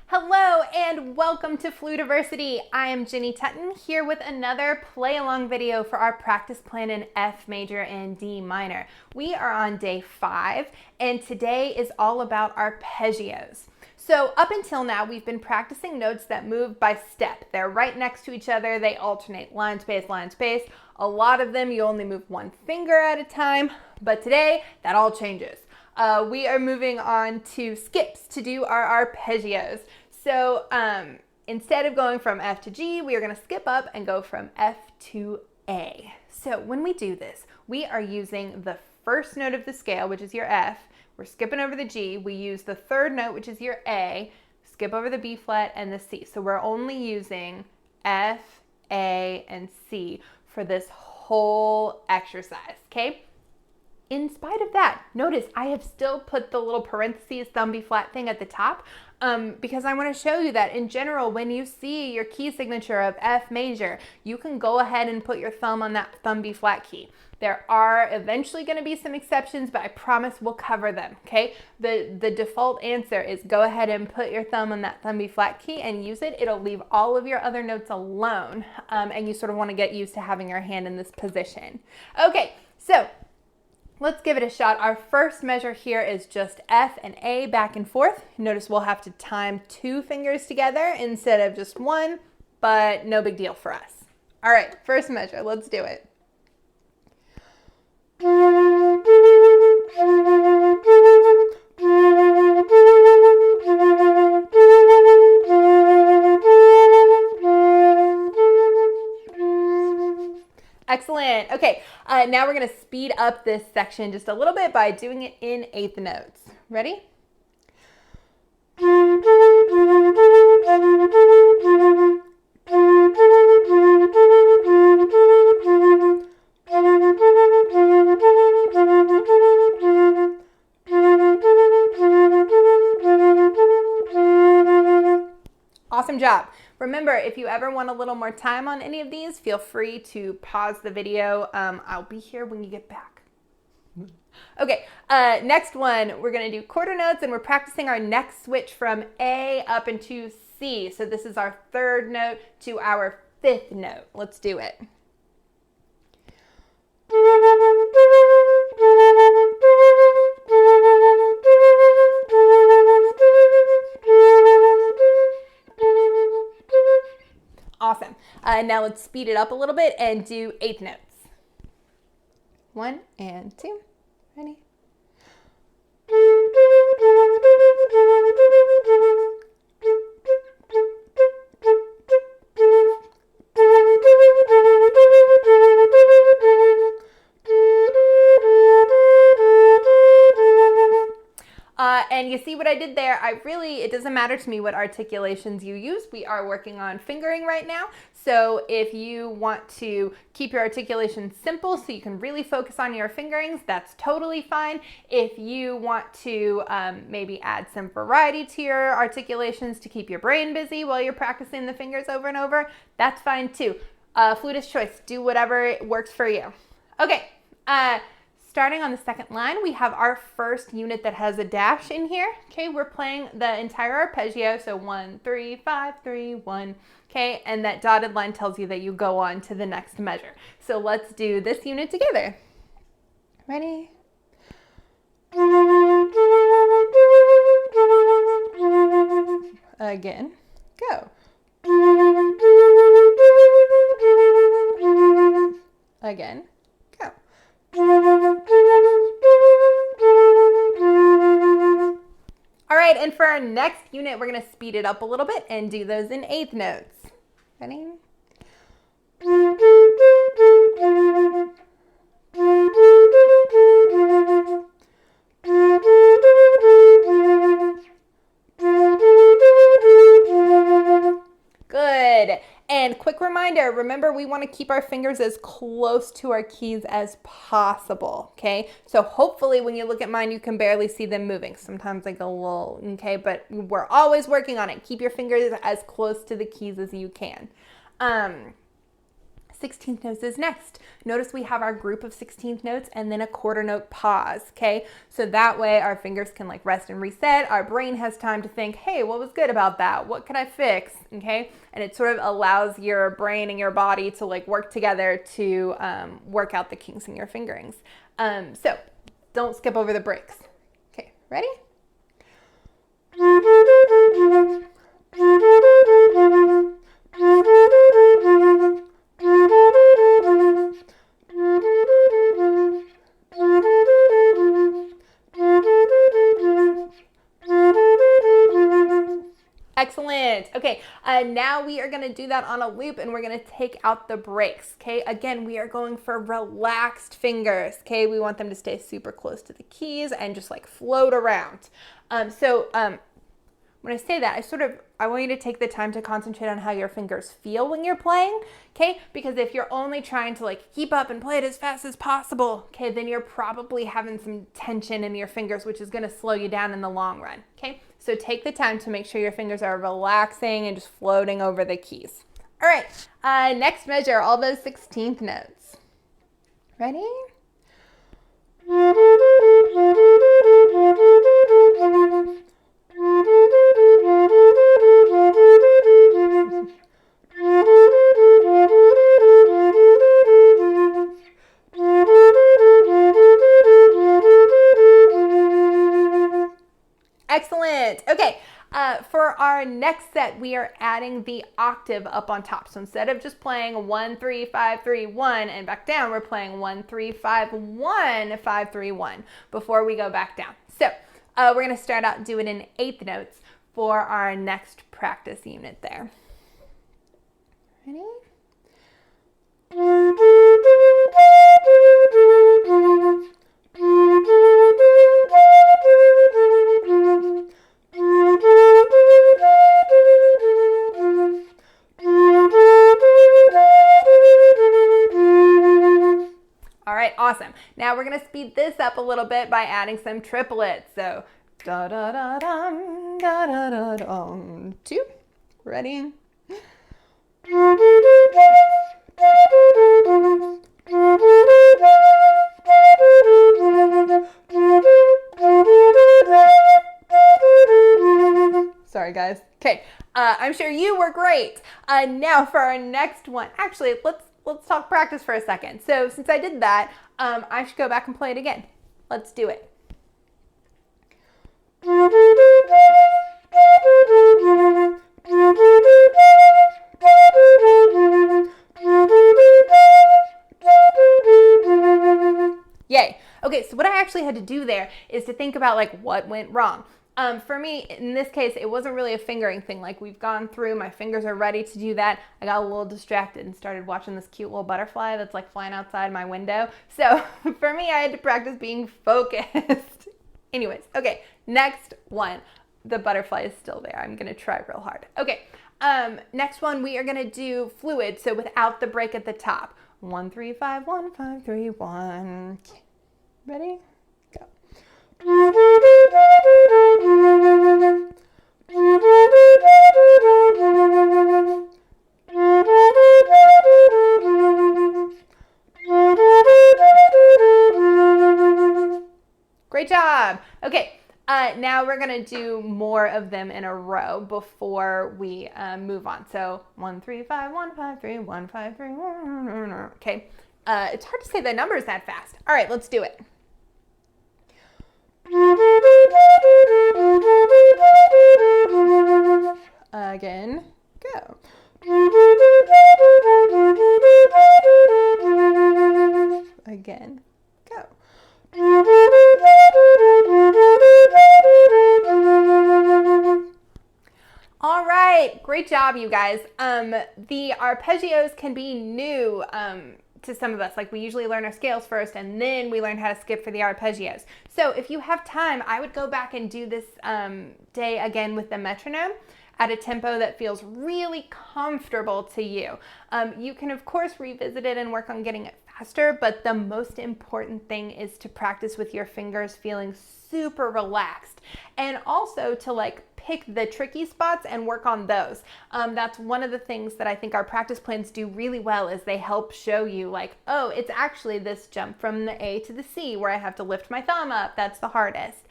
Hello and welcome to Flutiversity. I am Jenny Tutton here with another play along video for our practice plan in F major and D minor. We are on day 5 and today is all about arpeggios. So up until now we've been practicing notes that move by step. They're right next to each other, they alternate line space, line space. A lot of them you only move one finger at a time, but today that all changes. We are moving on to skips to do our arpeggios. So instead of going from F to G, we are going to skip up and go from F to A. So when we do this, we are using the first note of the scale, which is your F. We're skipping over the G. We use the third note, which is your A, skip over the B flat and the C. So we're only using F, A, and C for this whole exercise, okay? In spite of that, notice I have still put the little parentheses thumb B flat thing at the top because I want to show you that in general, when you see your key signature of F major, you can go ahead and put your thumb on that thumb B flat key. There are eventually going to be some exceptions, but I promise we'll cover them, okay? The default answer is go ahead and put your thumb on that thumb B flat key and use it. It'll leave all of your other notes alone, and you sort of want to get used to having your hand in this position. Okay, so let's give it a shot. Our first measure here is just F and A back and forth. Notice we'll have to time 2 fingers together instead of just one, but no big deal for us. All right, first measure, let's do it. Excellent. Okay, now we're going to speed up this section just a little bit by doing it in eighth notes. Ready? Awesome job. Remember, if you ever want a little more time on any of these, feel free to pause the video. I'll be here when you get back. Okay, next one, we're going to do quarter notes, and we're practicing our next switch from A up into C. So this is our third note to our fifth note. Let's do it. Awesome. Now let's speed it up a little bit and do eighth notes. 1 and 2. Ready? And you see what I did there? It doesn't matter to me what articulations you use. We are working on fingering right now. So if you want to keep your articulation simple so you can really focus on your fingerings, that's totally fine. If you want to maybe add some variety to your articulations to keep your brain busy while you're practicing the fingers over and over, that's fine too. Flutist choice, do whatever works for you. Okay. Starting on the second line, we have our first unit that has a dash in here. Okay, we're playing the entire arpeggio, so 1, 3, 5, 3, 1. Okay, and that dotted line tells you that you go on to the next measure. So let's do this unit together. Ready? Again, go. Again, go. All right, and for our next unit, we're going to speed it up a little bit and do those in eighth notes. Ready? Good. And quick reminder, remember we want to keep our fingers as close to our keys as possible, okay? So hopefully when you look at mine, you can barely see them moving. Sometimes like a little, okay? But we're always working on it. Keep your fingers as close to the keys as you can. 16th notes is next. Notice we have our group of 16th notes and then a quarter note pause, okay? So that way our fingers can like rest and reset. Our brain has time to think, hey, what was good about that? What could I fix, okay? And it sort of allows your brain and your body to like work together to work out the kinks in your fingerings. So don't skip over the breaks. Okay, ready? Excellent. Okay, now we are going to do that on a loop and we're going to take out the breaks. Okay, again, we are going for relaxed fingers. Okay, we want them to stay super close to the keys and just like float around. When I say that, I want you to take the time to concentrate on how your fingers feel when you're playing, okay? Because if you're only trying to like keep up and play it as fast as possible, okay, then you're probably having some tension in your fingers, which is gonna slow you down in the long run, okay? So take the time to make sure your fingers are relaxing and just floating over the keys. All right, next measure, all those 16th notes. Ready? Excellent. Okay, for our next set, we are adding the octave up on top. So instead of just playing 1, 3, 5, 3, 1 and back down, we're playing 1, 3, 5, 1, 5, 3, 1 before we go back down. So we're going to start out doing in eighth notes for our next practice unit there. Ready? Awesome. Now we're going to speed this up a little bit by adding some triplets. So da da da dum, da da da dum, 2. Ready? Sorry guys. Okay. I'm sure you were great. Now for our next one. Actually, let's talk practice for a second. So since I did that, I should go back and play it again. Let's do it. Yay. Okay, so what I actually had to do there is to think about like what went wrong. For me, in this case, it wasn't really a fingering thing. Like we've gone through, my fingers are ready to do that. I got a little distracted and started watching this cute little butterfly that's like flying outside my window. So for me, I had to practice being focused. Anyways, okay, next one. The butterfly is still there. I'm gonna try real hard. Okay, next one, we are gonna do fluid, so without the break at the top. 1, 3, 5, 1, 5, 3, 1. Ready? Go. Great job. Okay, now we're gonna do more of them in a row before we move on. So 1, 3, 5, 1, 5, 3, 1, 5, 3, 1. Okay, it's hard to say the numbers that fast. All right, let's do it. Again, go. Again, go. All right, great job, you guys. The arpeggios can be new to some of us. Like we usually learn our scales first and then we learn how to skip for the arpeggios. So if you have time, I would go back and do this day again with the metronome at a tempo that feels really comfortable to you. You can of course revisit it and work on getting it faster, but the most important thing is to practice with your fingers feeling super relaxed, and also to like pick the tricky spots and work on those. That's one of the things that I think our practice plans do really well, is they help show you like, oh, it's actually this jump from the A to the C where I have to lift my thumb up. That's the hardest.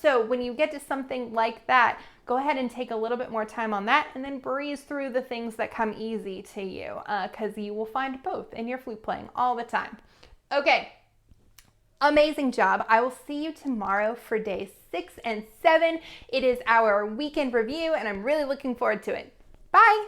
So when you get to something like that, go ahead and take a little bit more time on that, and then breeze through the things that come easy to you, because you will find both in your flute playing all the time. Okay, amazing job. I will see you tomorrow for days 6 and 7. It is our weekend review, and I'm really looking forward to it. Bye.